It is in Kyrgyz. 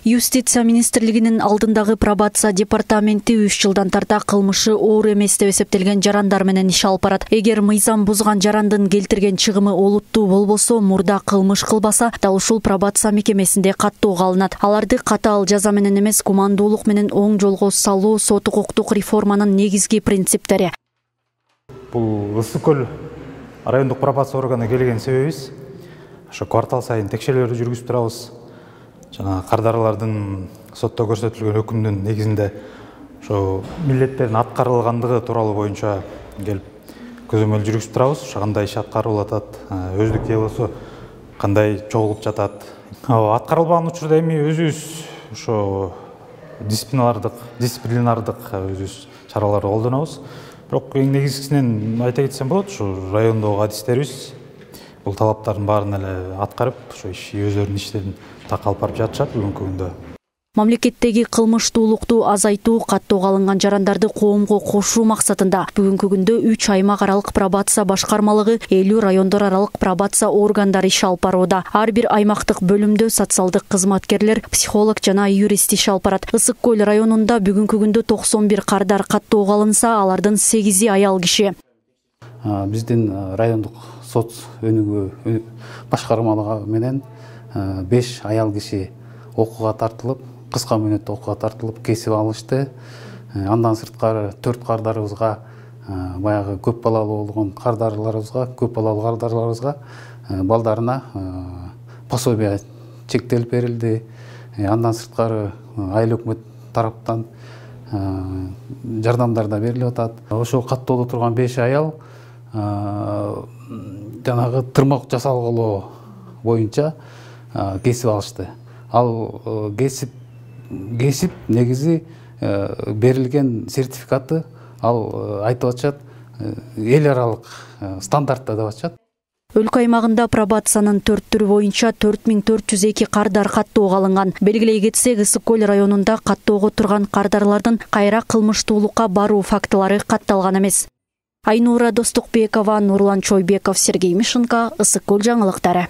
Юстиция министрлигинин алдындагы пробация департаменти 3 жылдан тарта кылмышы оор эмес деп эсептелген жарандар менен иш алып барат. Эгер мыйзам бузган жарандын келтирген чыгымы олуттуу болбосо, мурда кылмыш кылбаса, дал ушул пробация мекемесинде каттоого алынат. Аларды катаал жаза менен эмес, кумандуулук менен оң жолго салуу сот укуктук реформанын негизги принциптери. Бул Ысык көл райондук пробация органына келген себебибиз ошо квартал сайын текшерүүлөрдү жүргүзүп турабыз. Жана кардарлардын сотто көрсөтүлгөн өкүмдүн негизинде ошо милдеттердин аткарылгандыгы тууралуу боюнча келип көзөмөл жүргүзүп турабыз. Ошо кандай иш аткарылып атат, өздүк же болбосо кандай чогулуп жатат. Аткарылбаган учурда эми өзүбүз ошо дисциплинардык өзүбүз чараларды колдонобуз. Бирок эң негизгисинен айта кетсем болот, ушу райондогу адистерибиз бул талаптардын баарын эле аткарып, ошо өздөрүнүн иштерин так алып барып жатышат бүгүнкү күндө. Мамлекеттеги кылмыштуулукту азайтуу, каттоого алынган жарандарды коомго кошуу максатында бүгүнкү күндө 3 аймак аралык пробация башкармалыгы 50 райондор аралык пробация органдары иш алып барууда. Ар бир аймактык бөлүмдө социалдык кызматкерлер, психолог жана юрист иш алып барат. Ысык көл районунда бүгүнкү күндө 91 кардар каттоого алынса, алардын 8-и аял киши. Биздин райондук сот өнүгүү башкармалыгы менен 5 аял киши окууга тартылып, кыска мөөнөттө окууга тартылып кесип алышты. Андан сырткары 4 кардарыбызга, баягы көп балалуу болгон кардарларыбызга, балдарына пособие чектелип берилди. Андан сырткары айыл өкмөт тараптан жардамдар да берилип атат. Ошол каттоодо турган 5 аял жанагы тырмак жасалгылоо боюнча кесип алышты. Ал кесип негизи берилген сертификаты ал айтып атышат эл аралык стандартта деп атышат. Өлкө аймагында пробациянын 4 түрү боюнча 4402 кардар каттоого алынган. Белгилей кетсек, Ысык көл районунда каттоого турган кардарлардын кайра кылмыштуулукка баруу фактылары катталган эмес. Айнура Достукбекова, Нурлан Чойбеков, Сергей Мишенко, Ысык көл жаңылыктары.